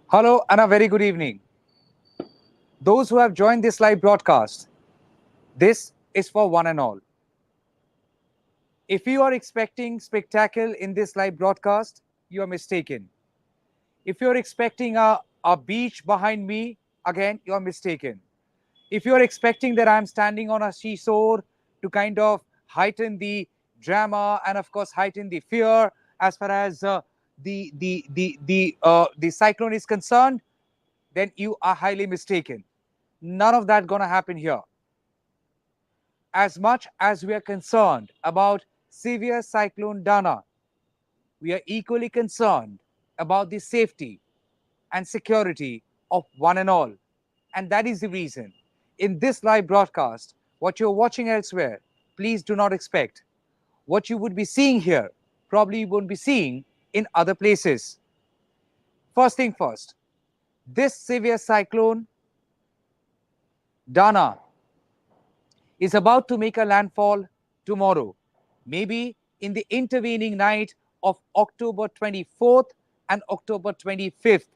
Hello and a very good evening. Those who have joined this live broadcast, this is for one and all. If you are expecting spectacle in this live broadcast, you are mistaken. If you're expecting a beach behind me, again, you're mistaken. If you're expecting that I'm standing on a seesaw to kind of heighten the drama and, of course, heighten the fear as far as the cyclone is concerned, then you are highly mistaken. None of that gonna happen here. As much as we are concerned about severe cyclone Dana, we are equally concerned about the safety and security of one and all. And that is the reason in this live broadcast, what you're watching elsewhere, please do not expect. What you would be seeing here, probably you won't be seeing in other places. First thing first, this severe cyclone Dana is about to make a landfall tomorrow, maybe in the intervening night of October 24th and October 25th.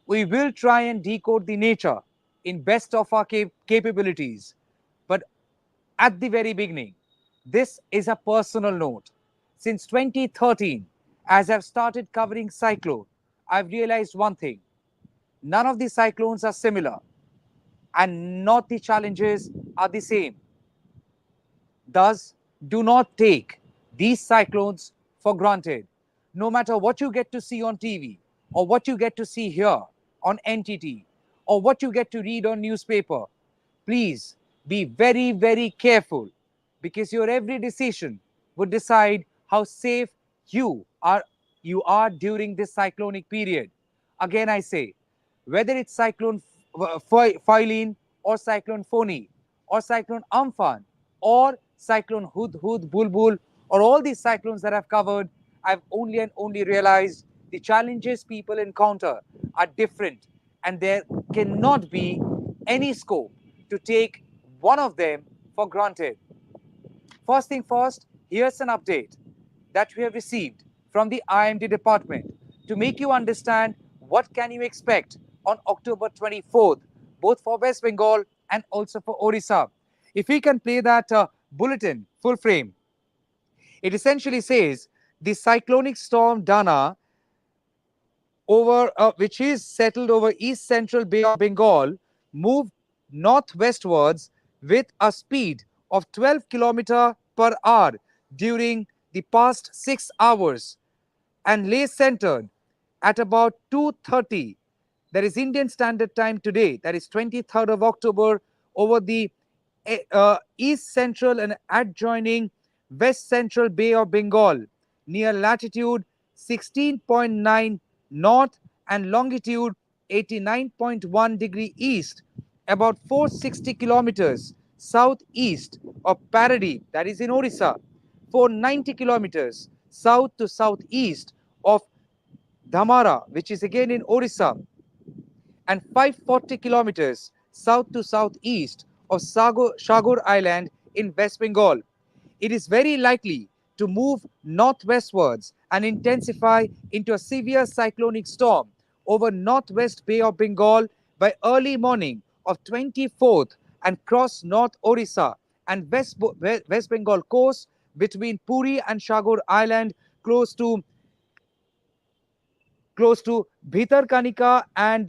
We will try and decode the nature in best of our capabilities. But at the very beginning, this is a personal note. Since 2013, as I've started covering cyclone, I've realized one thing. None of the cyclones are similar and not the challenges are the same. Thus, do not take these cyclones for granted. No matter what you get to see on TV, or what you get to see here on NTT, or what you get to read on newspaper, please be very, very careful, because your every decision would decide how safe you are during this cyclonic period. Again, I say, whether it's cyclone Philene or cyclone Phony or cyclone Amphan or cyclone Hudhud, Bulbul, or all these cyclones that I've covered, I've only and only realized the challenges people encounter are different, and there cannot be any scope to take one of them for granted. First thing first, here's an update that we have received from the IMD department to make you understand what can you expect on October 24th, both for West Bengal and also for Orissa. If we can play that bulletin full frame, it essentially says the cyclonic storm Dana, which is settled over east central Bay of Bengal, moved northwestwards with a speed of 12 km per hour during the past 6 hours and lay centered at about 2:30, that is Indian Standard Time today, that is 23rd of October, over the east central and adjoining west central Bay of Bengal near latitude 16.9 north and longitude 89.1 degree east, about 460 kilometers southeast of Paradip, that is in Orissa, 490 kilometers south to southeast of Dhamara, which is again in Orissa, and 540 kilometers south to southeast of Sagar Island in West Bengal. It is very likely to move northwestwards and intensify into a severe cyclonic storm over northwest Bay of Bengal by early morning of 24th and cross North Orissa and West Bengal coast between Puri and Sagar Island close to Bhitarkanika and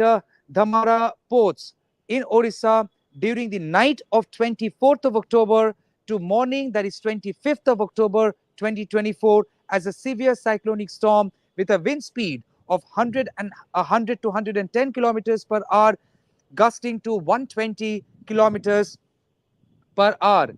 Dhamara ports in Orissa during the night of 24th of October to morning, that is 25th of October 2024, as a severe cyclonic storm with a wind speed of 100 to 110 kilometers per hour, gusting to 120 kilometers per hour.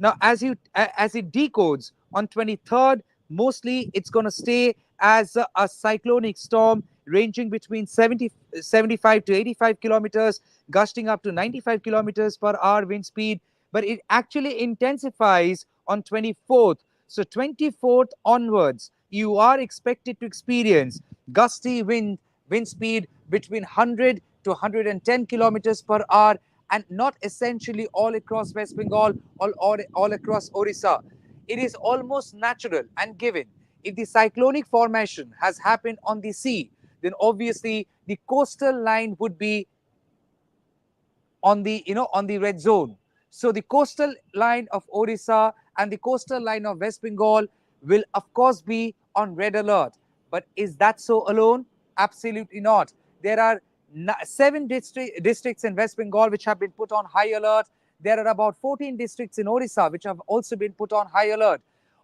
Now, as it decodes on 23rd, mostly it's going to stay as a cyclonic storm ranging between 75 to 85 kilometers, gusting up to 95 kilometers per hour wind speed. But it actually intensifies on 24th. So 24th onwards, you are expected to experience gusty wind speed between 100 to 110 kilometers per hour, and not essentially all across West Bengal, all across Orissa. It is almost natural and given. If the cyclonic formation has happened on the sea, then obviously the coastal line would be on the, on the red zone. So the coastal line of Odisha and the coastal line of West Bengal will of course be on red alert. But is that so alone? Absolutely not. There are 7 districts in West Bengal which have been put on high alert. There are about 14 districts in Odisha which have also been put on high alert.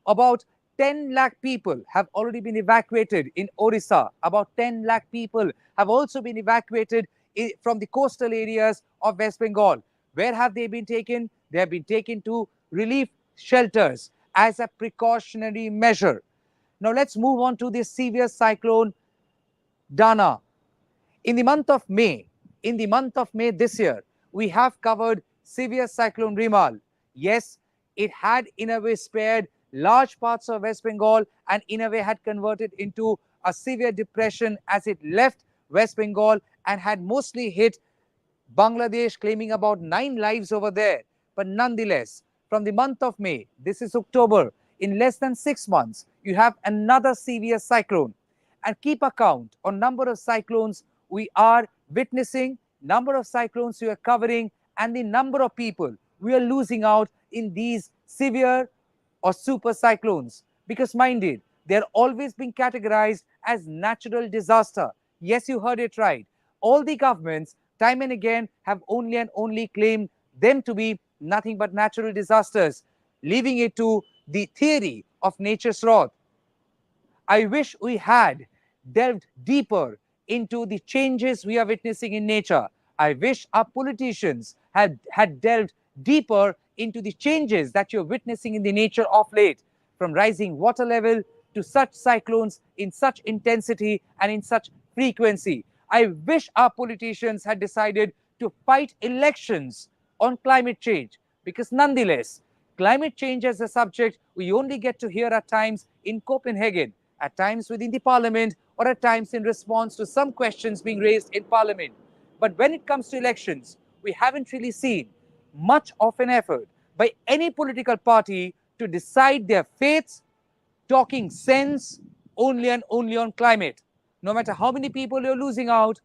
About 10 lakh people have already been evacuated in Odisha. About 10 lakh people have also been evacuated from the coastal areas of West Bengal. Where have they been taken? They have been taken to relief shelters as a precautionary measure. Now let's move on to this severe cyclone Dana. In the month of May, this year, we have covered severe cyclone Rimal. Yes, it had in a way spared large parts of West Bengal and in a way had converted into a severe depression as it left West Bengal and had mostly hit Bangladesh, claiming about 9 lives over there. But nonetheless, from the month of May, this is October, in less than 6 months, you have another severe cyclone. And keep account on number of cyclones we are witnessing, number of cyclones we are covering, and the number of people we are losing out in these severe or super cyclones. Because mind it, they're always being categorized as natural disaster. Yes, you heard it right. All the governments, time and again, have only and only claimed them to be nothing but natural disasters, leaving it to the theory of nature's wrath. I wish we had delved deeper into the changes we are witnessing in nature. I wish our politicians had delved deeper into the changes that you're witnessing in the nature of late, from rising water level to such cyclones in such intensity and in such frequency. I wish our politicians had decided to fight elections on climate change, because nonetheless, climate change as a subject we only get to hear at times in Copenhagen, at times within the parliament, or at times in response to some questions being raised in parliament. But when it comes to elections, we haven't really seen much of an effort by any political party to decide their fates, talking sense only and only on climate. No matter how many people you're losing out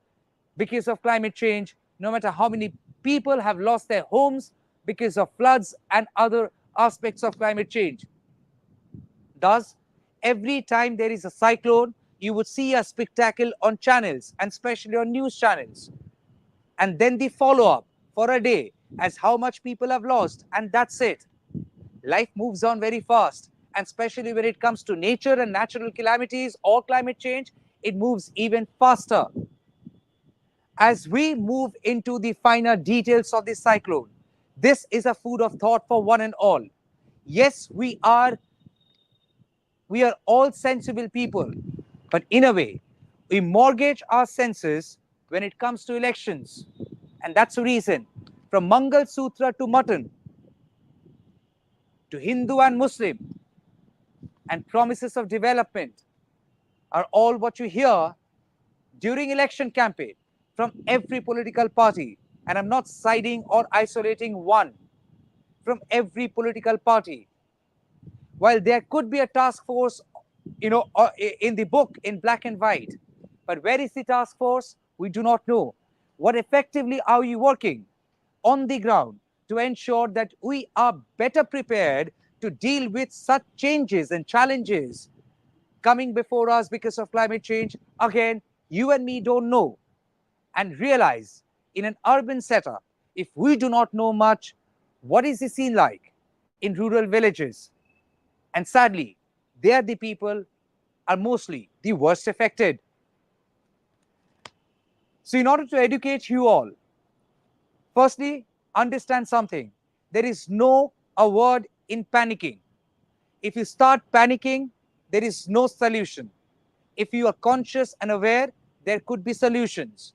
because of climate change, no matter how many people have lost their homes because of floods and other aspects of climate change. Thus, every time there is a cyclone, you would see a spectacle on channels, and especially on news channels. And then the follow-up for a day as how much people have lost, and that's it. Life moves on very fast, and especially when it comes to nature and natural calamities or climate change, it moves even faster. As we move into the finer details of this cyclone, this is a food of thought for one and all. Yes, we are all sensible people, but in a way, we mortgage our senses when it comes to elections. And that's the reason, from Mangal Sutra to mutton, to Hindu and Muslim, and promises of development are all what you hear during election campaign from every political party. And I'm not siding or isolating one. From every political party. While there could be a task force, in the book in black and white, but where is the task force? We do not know. What effectively are you working on the ground to ensure that we are better prepared to deal with such changes and challenges coming before us because of climate change? Again, you and me don't know. And realize, in an urban setup, if we do not know much, what is the scene like in rural villages? And sadly, there the people are mostly the worst affected. So in order to educate you all, firstly, understand something. There is no award in panicking. If you start panicking, there is no solution. If you are conscious and aware, there could be solutions.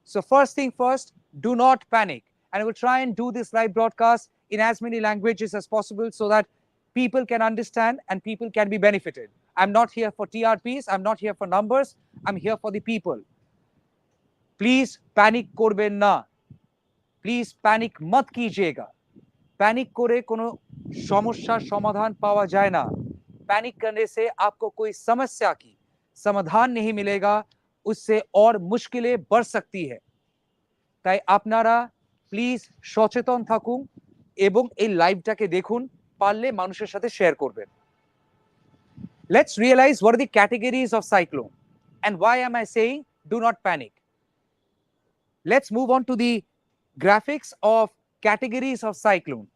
So first thing first, do not panic. And I will try and do this live broadcast in as many languages as possible so that people can understand and people can be benefited. I'm not here for TRPs. I'm not here for numbers. I'm here for the people. Please panic korben na. Please panic mat kijiyega. Panic करे कोनो समस्या समाधान पावा जाए ना. Panic करने से आपको कोई समस्या की समाधान नहीं मिलेगा, उससे और मुश्किलें बढ़ सकती है। তাই আপনারা প্লিজ সচেতন থাকুন এবং এই লাইভটাকে দেখুন, পারলে মানুষের সাথে শেয়ার করবেন। Let's realize what are the categories of cyclone and why am I saying do not panic. Let's move on to the graphics of categories of cyclone.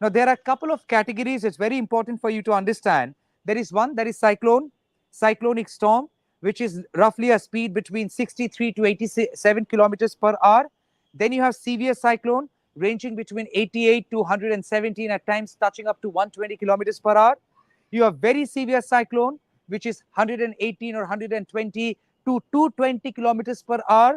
Now there are a couple of categories. It's very important for you to understand. There is one that is cyclonic storm, which is roughly a speed between 63 to 87 kilometers per hour. Then you have severe cyclone ranging between 88 to 117, at times touching up to 120 kilometers per hour. You have very severe cyclone, which is 118 or 120 to 220 kilometers per hour.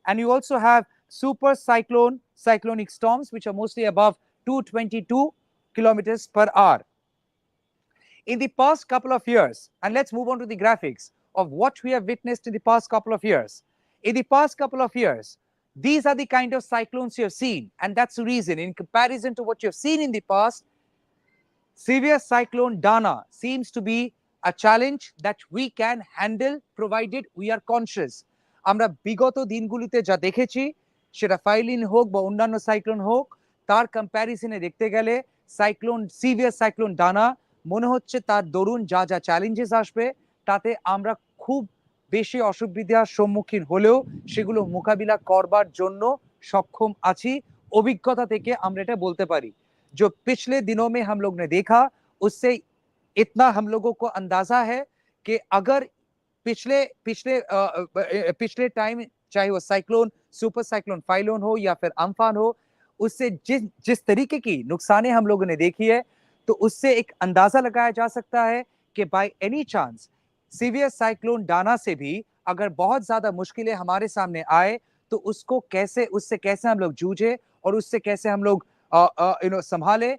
And you also have super cyclonic storms, which are mostly above 222 kilometers per hour. In the past couple of years, and let's move on to the graphics of what we have witnessed in the past couple of years. In the past couple of years, these are the kind of cyclones you have seen, and that's the reason, in comparison to what you have seen in the past, severe cyclone Dana seems to be a challenge that we can handle provided we are conscious. আমরা বিগত দিনগুলিতে যা দেখেছি, সেটা ফাইলিন হোক বা অন্যান্য cyclone হোক, তার কম্প্যারিজনে দেখতে গেলে সিভিয়ার সাইক্লোন ডানা মনে হচ্ছে তার দরুন যা যা চ্যালেঞ্জেস আসবে, তাতে আমরা খুব বেশি অসুবিধার সম্মুখীন হলেও সেগুলো মোকাবিলা করবার জন্য সক্ষম আছি। অভিজ্ঞতা থেকে আমরা এটা বলতে পারি। जो पिछले दिनों में हम लोग ने देखा, उससे इतना हम लोगों को अंदाजा है कि अगर पिछले पिछले पिछले टाइम, चाहे वो साइक्लोन, सुपर साइक्लोन फाइलोन हो या फिर अम्फान हो, उससे जिस तरीके की नुकसाने हम लोगों ने देखी है, तो उससे एक अंदाजा लगाया जा सकता है कि by any chance severe cyclone Dana से भी अगर बहुत ज्यादा मुश्किलें हमारे सामने आए, तो उससे कैसे हम लोग जूझे और उससे कैसे हम लोग संभाले,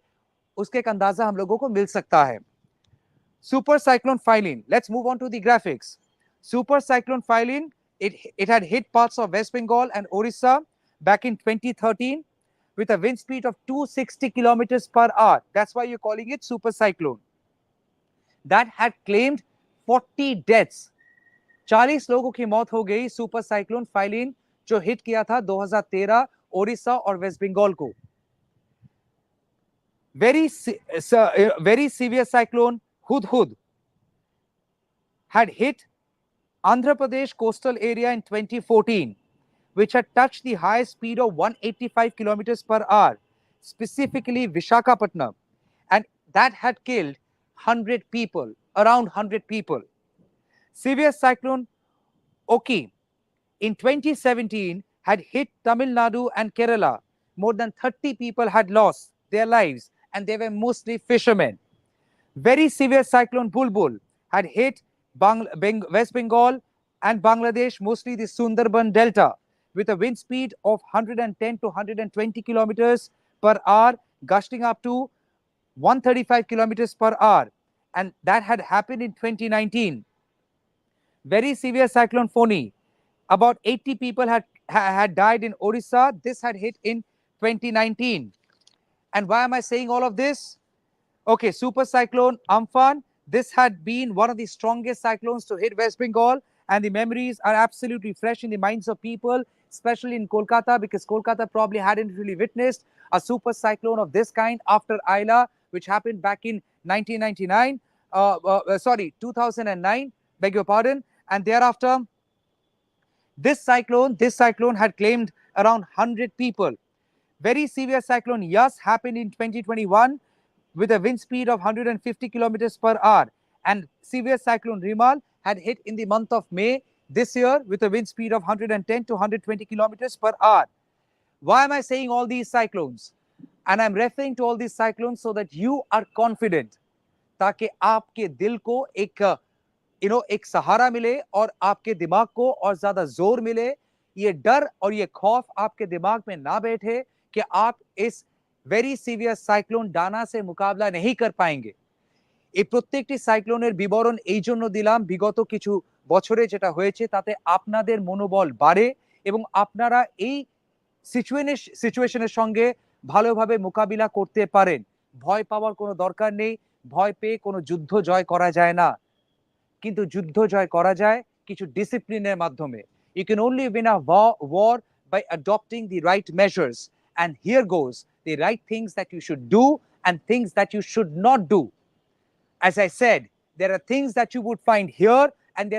उसके एक अंदाजा हम लोगों को मिल सकता है। Super cyclone Phylline. Let's move on to the graphics. Super cyclone Phylline, it had hit parts of West Bengal and Orissa back in 2013 with a wind speed of 260 kilometers per hour. That's why you're calling it super cyclone. That had claimed 40 deaths. 40 लोगों की मौत हो गई super cyclone phylline जो hit किया था 2013 ओडिशा और waste Bengal को। Very severe cyclone Hudhud had hit Andhra Pradesh coastal area in 2014, which had touched the highest speed of 185 kilometers per hour, specifically Visakhapatnam, and that had killed 100 people, around 100 people. Severe cyclone Oki in 2017 had hit Tamil Nadu and Kerala. More than 30 people had lost their lives, and they were mostly fishermen. Very severe cyclone Bulbul had hit West Bengal and Bangladesh, mostly the Sundarban Delta, with a wind speed of 110 to 120 kilometers per hour, gusting up to 135 kilometers per hour. And that had happened in 2019. Very severe cyclone Foni, about 80 people had died in Orissa. This had hit in 2019. And why am I saying all of this? Okay, super cyclone Amphan, this had been one of the strongest cyclones to hit West Bengal, and the memories are absolutely fresh in the minds of people, especially in Kolkata, because Kolkata probably hadn't really witnessed a super cyclone of this kind after Ayla, which happened back in 2009, beg your pardon. And thereafter, this cyclone had claimed around 100 people. Very severe cyclone Yas happened in 2021 with a wind speed of 150 kilometers per hour, and severe cyclone Rimal had hit in the month of May this year with a wind speed of 110 to 120 kilometers per hour. Why am I saying all these cyclones? And I'm referring to all these cyclones so that you are confident, ताकि आपके दिल को एक सहारा मिले और आपके दिमाग को और ज्यादा जोर मिले। ये डर और ये खौफ आपके दिमाग में ना बैठे कि आप इस very severe cyclone ডানা से মোকাবিলা नहीं कर पाएंगे। এই প্রত্যেকটি সাইক্লোনের বিবরণ এই জন্য দিলাম, বিগত কিছু বছরে যেটা হয়েছে তাতে আপনাদের মনোবল বাড়ে এবং আপনারা এই সিচুয়েশনের সঙ্গে ভালোভাবে মোকাবিলা করতে পারেন। ভয় পাওয়ার কোনো দরকার নেই, ভয় পেয়ে কোনো যুদ্ধ জয় করা যায় না, কিন্তু যুদ্ধ জয় করা যায় কিছু ডিসিপ্লিনের মাধ্যমে। You can only win a war by adopting the right measures. And here goes the right things that you should do and things that you should not do. As I said, there are things that you would find here, and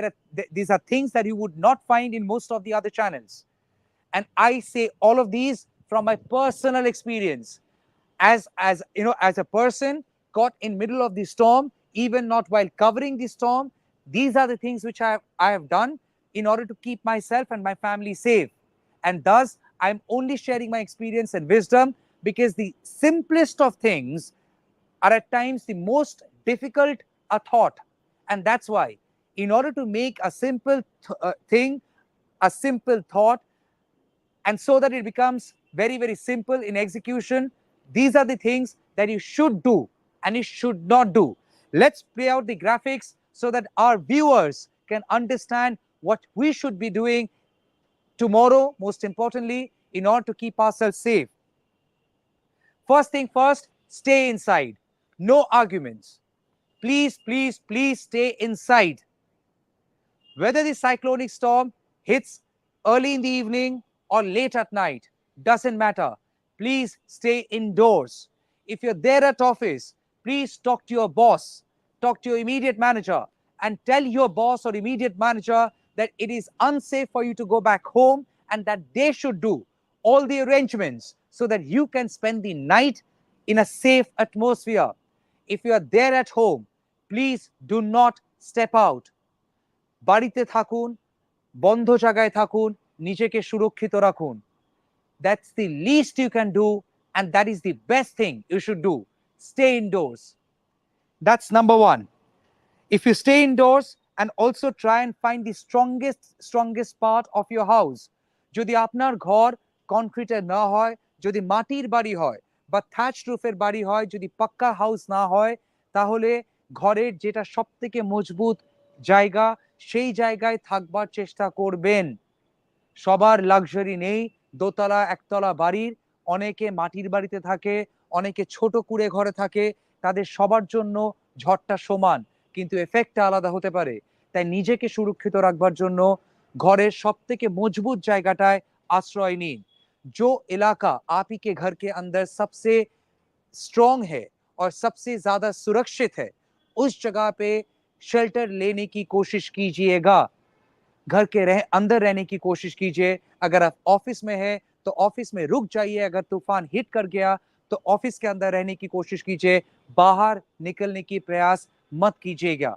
these are things that you would not find in most of the other channels. And I say all of these from my personal experience, as you know, as a person caught in middle of the storm, even not while covering the storm. These are the things which I have done in order to keep myself and my family safe. And thus I'm only sharing my experience and wisdom, because the simplest of things are at times the most difficult a thought. And that's why, in order to make a simple thing a simple thought, and so that it becomes very, very simple in execution, these are the things that you should do and you should not do. Let's play out the graphics so that our viewers can understand what we should be doing tomorrow, most importantly, in order to keep ourselves safe. First thing first, stay inside. No arguments. Please, please, please stay inside. Whether the cyclonic storm hits early in the evening or late at night, doesn't matter. Please stay indoors. If you're there at office, please talk to your boss, talk to your immediate manager, and tell your boss or immediate manager that it is unsafe for you to go back home, and that they should do all the arrangements so that you can spend the night in a safe atmosphere. If you are there at home, please do not step out. বাড়িতে থাকুন, বন্ধ জায়গায় থাকুন, নিজেকে সুরক্ষিত রাখুন. That's the least you can do, and that is the best thing you should do. Stay indoors. That's number one. If you stay indoors, and also try and find the strongest part of your house. যদি আপনার ঘর কংক্রিটের না হয়, যদি মাটির বাড়ি হয় বা থ্যাচ রুফের বাড়ি হয়, যদি পাক্কা হাউস না হয়, তাহলে ঘরের যেটা সবথেকে মজবুত জায়গা, সেই জায়গায় থাকবার চেষ্টা করবেন। সবার লাক্সারি নেই দোতলা একতলা বাড়ির, অনেকে মাটির বাড়িতে থাকে, অনেকে ছোট কুড়ে ঘরে থাকে। তাদের সবার জন্য ঝড়টা সমান, কিন্তু এফেক্টটা আলাদা হতে পারে। তাই নিজেকে সুরক্ষিত রাখবার জন্য ঘরের সবথেকে মজবুত জায়গাটায় आश्रय नीन। जो इलाका आप ही के घर के अंदर सबसे स्ट्रॉन्ग है और सबसे ज्यादा सुरक्षित है, उस जगह पे शेल्टर लेने की कोशिश कीजिएगा। घर के अंदर रहने की कोशिश कीजिए। अगर आप ऑफिस में है तो ऑफिस में रुक जाइए। अगर तूफान हिट कर गया तो ऑफिस के अंदर रहने की कोशिश कीजिए, बाहर निकलने की प्रयास मत कीजिएगा।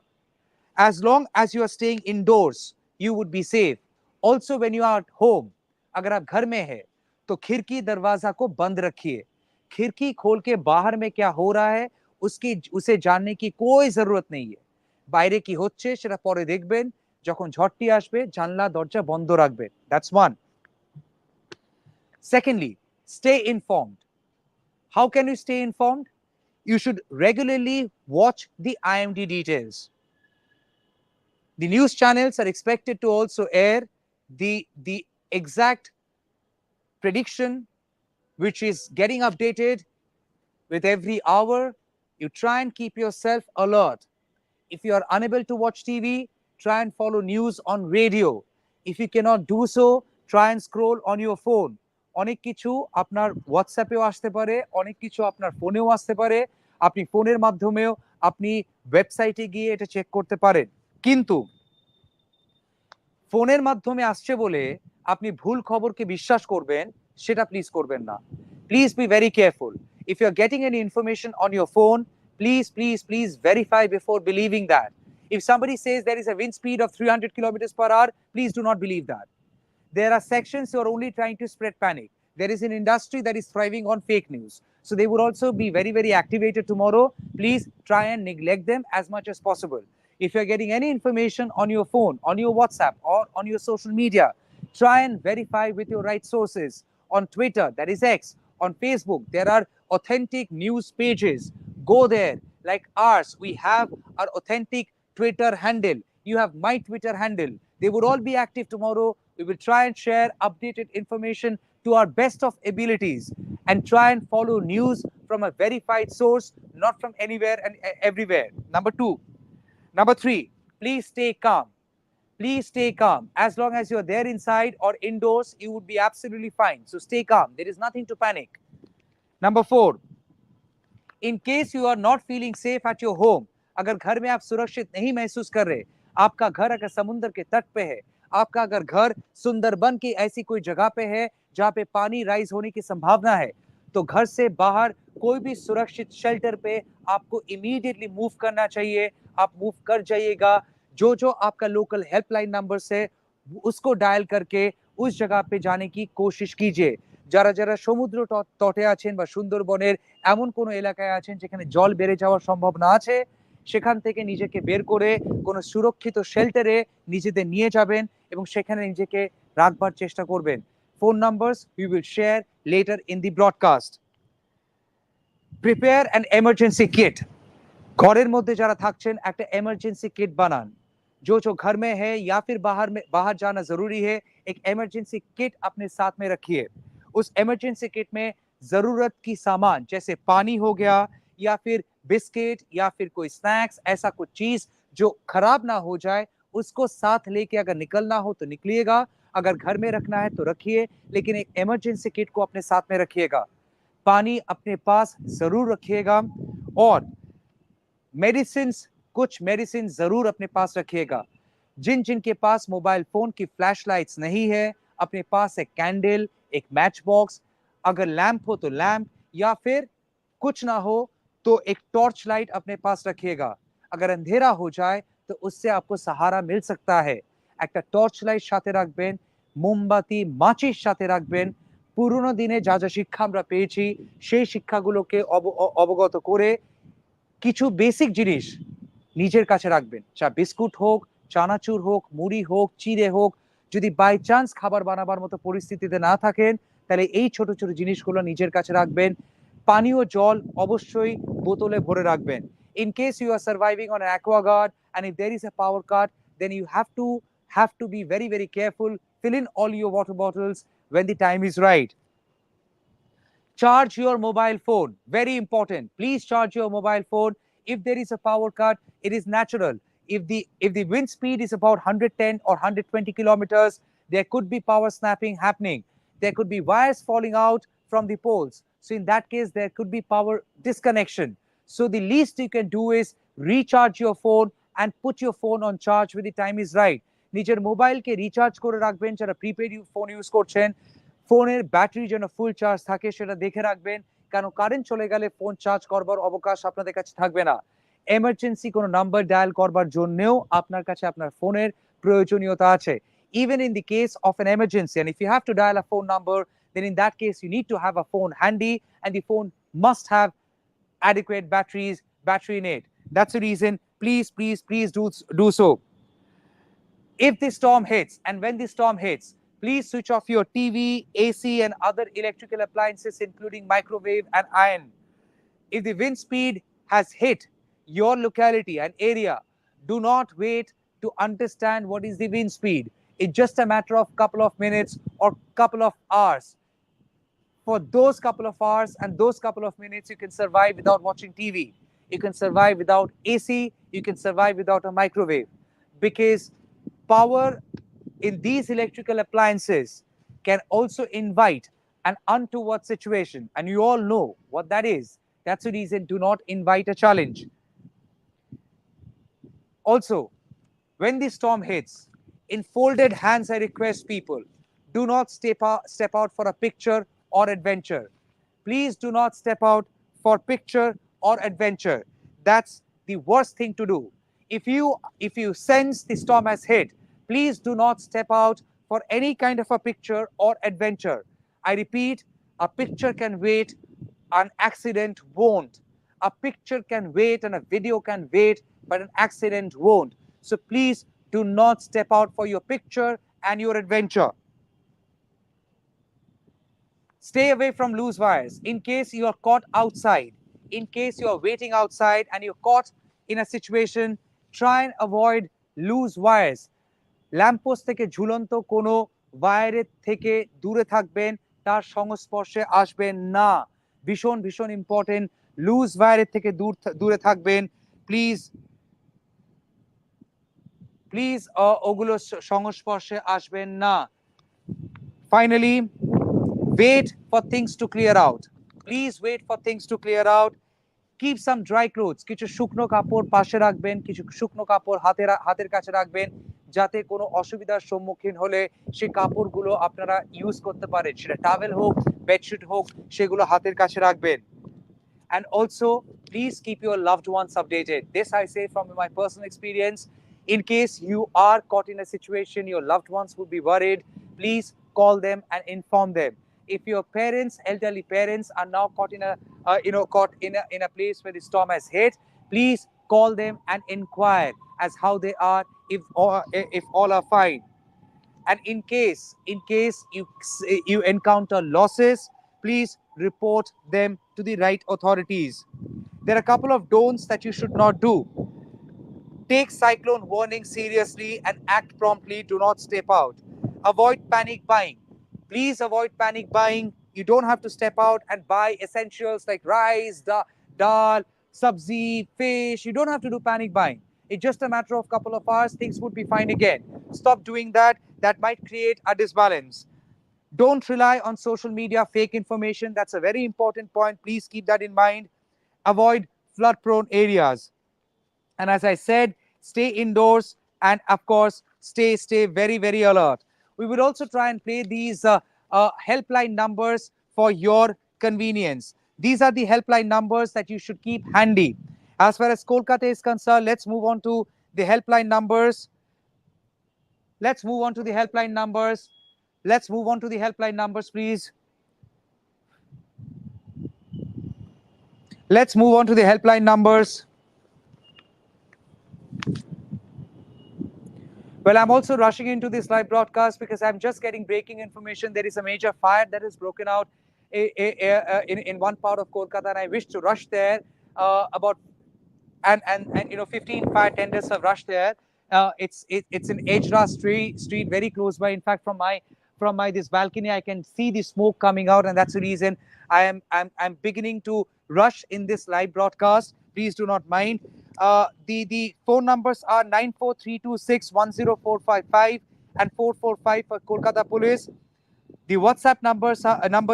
As long as you are staying indoors, you would be safe. Also when you are at home, अगर आप घर में है तो खिड़की दरवाजा को बंद रखिए। खिड़की खोल के बाहर में क्या हो रहा है उसे जानने की कोई जरूरत नहीं है। বাইরে কি হচ্ছে সেটা পরে দেখবেন, যখন ঝড়টি আসবে জানলা দরজা বন্ধ রাখবেন। That's one. Secondly, stay informed. How can you stay informed? You should regularly watch the IMD details. The news channels are expected to also air the exact prediction, which is getting updated with every hour. You try and keep yourself alert. If you are unable to watch TV, try and follow news on radio. If you cannot do so, try and scroll on your phone. অনেক কিছু আপনার হোয়াটসঅ্যাপেও আসতে পারে, অনেক কিছু আপনার ফোনেও আসতে পারে। আপনি ফোনের মাধ্যমেও আপনি ওয়েবসাইটে গিয়ে এটা চেক করতে পারেন। কিন্তু ফোনের মাধ্যমে আসছে বলে আপনি ভুল খবরকে বিশ্বাস করবেন, সেটা প্লিজ করবেন না। Please be very careful. If you are getting any information on your phone, please verify before believing that. If somebody says there is a wind speed of 300 kilometers per hour, please do not believe that. There are sections who are only trying to spread panic. There is an industry that is thriving on fake news, so they would also be very, very activated tomorrow. Please try and neglect them as much as possible. If you're getting any information on your phone, on your WhatsApp, or on your social media, try and verify with your right sources. On Twitter, that is X, on Facebook, there are authentic news pages. Go there. Like ours, we have our authentic Twitter handle. You have my Twitter handle. They would all be active tomorrow. We will try and share updated information to our best of abilities, and try and follow news from a verified source, not from anywhere and everywhere. Number two. Number three, please stay calm. Please stay calm. As long as you're there inside or indoors, you would be absolutely fine. So stay calm. There is nothing to panic. Number 4, in case you are not feeling safe at your home, अगर घर में आप सुरक्षित नहीं महसूस कर रहे, आपका घर अगर समुद्र के तट पे है, आपका अगर घर सुंदरबन की ऐसी कोई जगह पे है जहां पे पानी राइज होने की संभावना है, तो घर से बाहर कोई भी सुरक्षित शेल्टर पे आपको इमीडिएटली मूव करना चाहिए. आप मूव कर जाइएगा. जो जो आपका लोकल हेल्पलाइन नंबर है उसको डायल करके उस जगह पे जाने की कोशिश कीजिए. যারা যারা সমুদ্র তটে আছেন বা সুন্দরবনের এমন কোনো এলাকায় আছেন যেখানে জল বেড়ে যাওয়ার সম্ভাবনা আছে, সেখান থেকে নিজেকে বের করে কোনো সুরক্ষিত শেল্টারে নিজেদের নিয়ে যাবেন এবং সেখানে নিজেকে রাখবার চেষ্টা করবেন. Phone numbers we will share letter in the broadcast. Prepare an emergency kit. ঘরের মধ্যে যারা থাকছেন একটা এমার্জেন্সি কিট বানান. जो घर में है या फिर बाहर जाना जरूरी है, एक इमरजेंसी किट अपने साथ में रखिए. उस इमरजेंसी किट में जरूरत की सामान जैसे पानी हो गया या फिर बिस्किट या फिर कोई स्नैक्स, ऐसा कुछ चीज जो खराब ना हो जाए, उसको साथ लेके अगर निकलना हो तो निकलिएगा. अगर घर में रखना है तो रखिए, लेकिन एक इमरजेंसी किट को अपने साथ में रखिएगा. पानी अपने पास जरूर रखिएगा और मेडिसिन, कुछ मेडिसिन जरूर अपने पास रखिएगा. जिन जिनके पास मोबाइल फोन की फ्लैश लाइट्स नहीं है, अपने पास एक कैंडल, एक मैच बॉक्स, अगर लैंप हो तो लैंप, या फिर कुछ ना हो तो एक टॉर्च लाइट अपने पास रखिएगा. अगर अंधेरा हो जाए तो उससे आपको सहारा मिल सकता है. একটা টর্চ লাইট সাথে রাখবেন, মোমবাতি মাচিস সাথে রাখবেন. পুরনো দিনে যা যা শিক্ষা আমরা পেয়েছি সেই শিক্ষাগুলোকে অবগত করে কিছু বেসিক জিনিস নিজের কাছে রাখবেন. চা বিস্কুট হোক, চানাচুর হোক, মুড়ি হোক, চিড়ে হোক. যদি বাই চান্স খাবার বানাবার মতো পরিস্থিতিতে না থাকেন, তাহলে এই ছোট ছোট জিনিসগুলো নিজের কাছে রাখবেন. পানীয় জল অবশ্যই বোতলে ভরে রাখবেন. In case you are surviving on an Aquaguard and if there is a power cut, then you have to be very very careful. Fill in all your water bottles when the time is right. Charge your mobile phone. Very important. Please charge your mobile phone. If there is a power cut, it is natural. If the wind speed is about 110 or 120 kilometers, there could be power snapping happening. There could be wires falling out from the poles. So in that case, there could be power disconnection. So the least you can do is recharge your phone and put your phone on charge when the time is right. নিজের মোবাইলকে recharge করে রাখবেন. যারা prepaid phone use করছেন, ফোনের battery যেন full charge থাকে সেটা দেখে রাখবেন, কারণ কারেন্ট চলে গেলে ফোন চার্জ করবার অবকাশ আপনাদের কাছে থাকবে না. এমার্জেন্সি কোনো নাম্বার ডায়াল করবার জন্যও আপনার কাছে আপনার ফোনের প্রয়োজনীয়তা আছে. Even in the case of an emergency, and if you have to dial a phone number, then in that case you need to have a phone handy, and the phone must have adequate battery in it. That's the reason, please do so. If the storm hits, and when the storm hits, please switch off your TV, AC and other electrical appliances including microwave and iron. If the wind speed has hit your locality and area, do not wait to understand what is the wind speed. It's just a matter of couple of minutes or couple of hours. For those couple of hours and those couple of minutes, you can survive without watching TV. You can survive without AC. You can survive without a microwave, because power in these electrical appliances can also invite an untoward situation, and you all know what that is. That's the reason, do not invite a challenge. Also, when the storm hits, in folded hands I request people, do not step out for a picture or adventure. Please do not step out for picture or adventure. That's the worst thing to do. If you sense the storm has hit, please do not step out for any kind of a picture or adventure. I repeat, a picture can wait, an accident won't. A picture can wait and a video can wait, but an accident won't. So please do not step out for your picture and your adventure. Stay away from loose wires. In case you are caught outside, in case you are waiting outside and you're caught in a situation, try and avoid loose wires. Lamppost থেকে ঝুলন্ত কোনো ওয়্যারের থেকে দূরে থাকবেন, তার সংস্পর্শে আসবেন না. ভীষণ ভীষণ ইম্পর্টেন্ট. লুজ ওয়্যারের থেকে দূরে থাকবেন প্লিজ. প্লিজ ওগুলো সংস্পর্শে আসবেন না। Finally, wait for things to clear out. Please wait for things to clear out. Keep some dry clothes. কিছু শুকনো কাপড় পাশে রাখবেন, কিছু শুকনো কাপড় হাতের কাছে রাখবেন, যাতে কোনো অসুবিধার সম্মুখীন হলে সেই কাপড়গুলো আপনারা ইউজ করতে পারেন। সেটা টাওয়েল হোক, বেডশিট হোক, সেগুলো হাতের কাছে রাখবেন। And also, please keep your loved ones updated. This I say from my personal experience. In case you are caught in a situation, your loved ones would be worried, please call them and inform them. If your parents, elderly parents, are now caught in a place where the storm has hit, please call them and inquire as how they are, if all are fine. And in case you encounter losses, please report them to the right authorities. There are a couple of don'ts that you should not do. Take cyclone warning seriously and act promptly. Do not step out. Avoid panic buying. Please avoid panic buying. You don't have to step out and buy essentials like rice, dal, sabzi, fish. You don't have to do panic buying. It's just a matter of a couple of hours, things would be fine again. Stop doing that. That might create a disbalance. Don't rely on social media fake information. That's a very important point. Please keep that in mind. Avoid flood prone areas. And as I said, stay indoors, and of course stay very alert. We will also try and play these helpline numbers for your convenience. These are the helpline numbers that you should keep handy. As far as Kolkata is concerned, let's move on to the helpline numbers. Let's move on to the helpline numbers. Let's move on to the helpline numbers, please. Let's move on to the helpline numbers. Well, I'm also rushing into this live broadcast because I'm just getting breaking information. There is a major fire that has broken out in one part of Kolkata, and I wish to rush there. About and 15 fire tenders have rushed there. It's in Ejra street, very close by. In fact, from my this balcony, I can see the smoke coming out, and that's the reason I'm beginning to rush in this live broadcast. Please do not mind. The phone numbers are 9432610455 and 445 for Kolkata Police. The WhatsApp number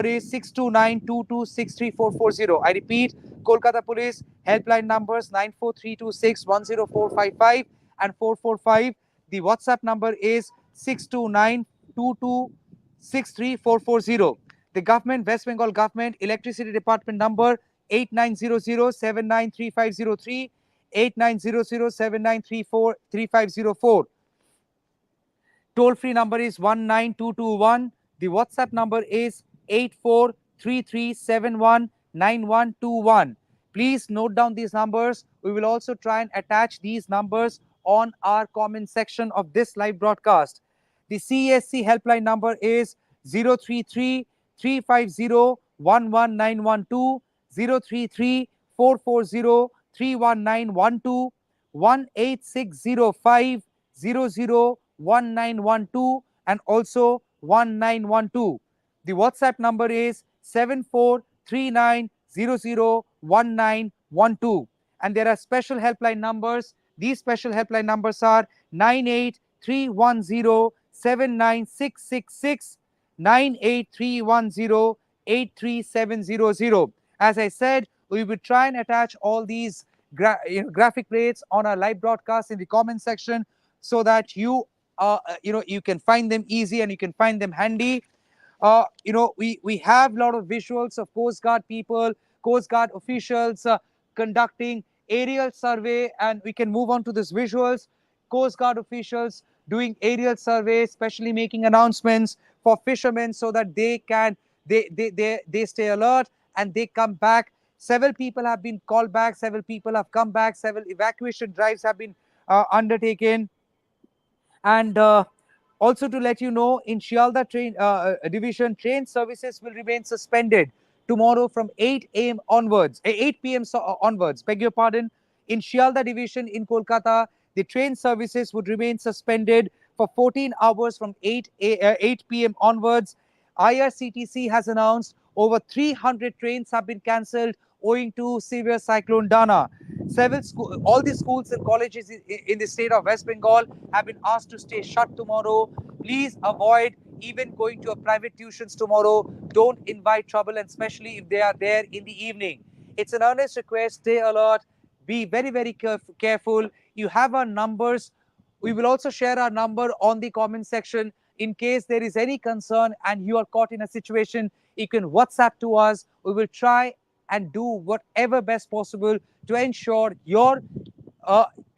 is 62922634440. I repeat, Kolkata Police helpline numbers 9432610455 and 445. The WhatsApp number is 62922634440. The government, West Bengal government, electricity department number 8900793503, 8900793504. Toll-free number is 19221. The WhatsApp number is 8433719121. Please note down these numbers. We will also try and attach these numbers on our comment section of this live broadcast. The CESC helpline number is 033 350 11912, 033 440 31912, 18605 001912 and also 1912. The WhatsApp number is 7439001912. And there are special helpline numbers. These special helpline numbers are 98310 79666, 98310 As I said, we will try and attach all these graphic plates on our live broadcast in the comment section, so that you can find them easy and you can find them handy. We have a lot of visuals of Coast Guard people, Coast Guard officials conducting aerial survey, and we can move on to these visuals. Coast Guard officials doing aerial survey, especially making announcements for fishermen so that they stay alert and they come back. Several people have been called back, several people have come back, several evacuation drives have been undertaken. And also to let you know, in Shialda division, train services will remain suspended tomorrow from 8 a.m. onwards, 8 p.m. Onwards. Beg your pardon. In Shialda division in Kolkata, the train services would remain suspended for 14 hours from 8 p.m. onwards. IRCTC has announced over 300 trains have been cancelled owing to severe cyclone Dana. All the schools and colleges in the state of West Bengal have been asked to stay shut tomorrow. Please avoid even going to a private tuitions tomorrow. Don't invite trouble, and especially if they are there in the evening. It's an earnest request. Stay alert. Be very, very careful. You have our numbers. We will also share our number on the comment section. In case there is any concern and you are caught in a situation, you can WhatsApp to us. We will try and do whatever best possible to ensure your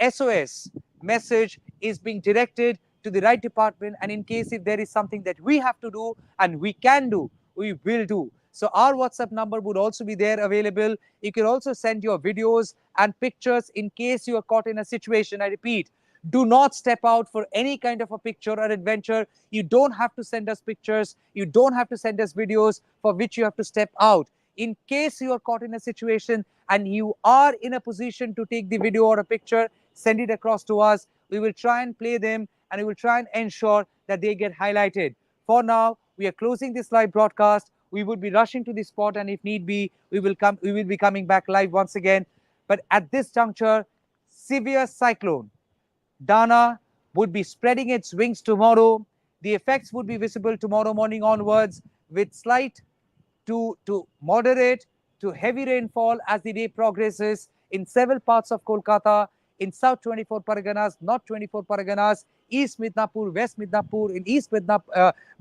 SOS message is being directed to the right department. And in case if there is something that we have to do and we can do, we will do. So our WhatsApp number would also be there available. You can also send your videos and pictures in case you are caught in a situation. I repeat, do not step out for any kind of a picture or adventure. You don't have to send us pictures. You don't have to send us videos for which you have to step out. In case you are caught in a situation and you are in a position to take the video or a picture, send it across to us. We will try and play them and we will try and ensure that they get highlighted. For now, we are closing this live broadcast. We would be rushing to the spot, and if need be, we will be coming back live once again. But at this juncture, severe cyclone Dana would be spreading its wings tomorrow. The effects would be visible tomorrow morning onwards, with slight to moderate to heavy rainfall as the day progresses in several parts of Kolkata, in South 24 Parganas, North 24 Parganas, East Midnapur, West Midnapur, in East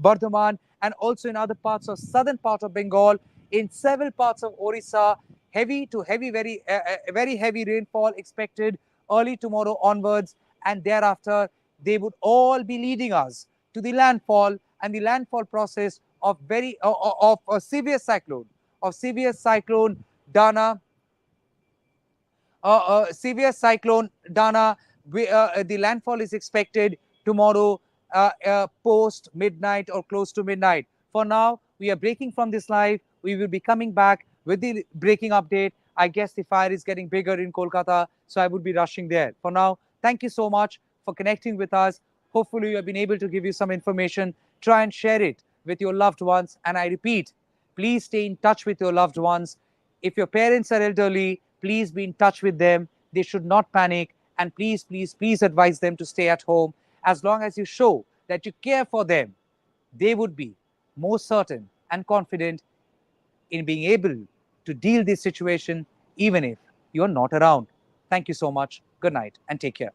Bardhaman, and also in other parts of southern part of Bengal, in several parts of Orissa. Heavy to heavy, very heavy rainfall expected early tomorrow onwards, and thereafter they would all be leading us to the landfall and the landfall process of a severe cyclone Dana. Severe cyclone Dana. The landfall is expected tomorrow post midnight or close to midnight. For now, we are breaking from this live. We will be coming back with the breaking update. I guess the fire is getting bigger in Kolkata, so I would be rushing there. For now, thank you so much for connecting with us. Hopefully, we have been able to give you some information. Try and share it with your loved ones. And I repeat, please stay in touch with your loved ones. If your parents are elderly, please be in touch with them. They should not panic. And please, please, please advise them to stay at home. As long as you show that you care for them, they would be more certain and confident in being able to deal this situation, even if you're not around. Thank you so much. Good night and take care.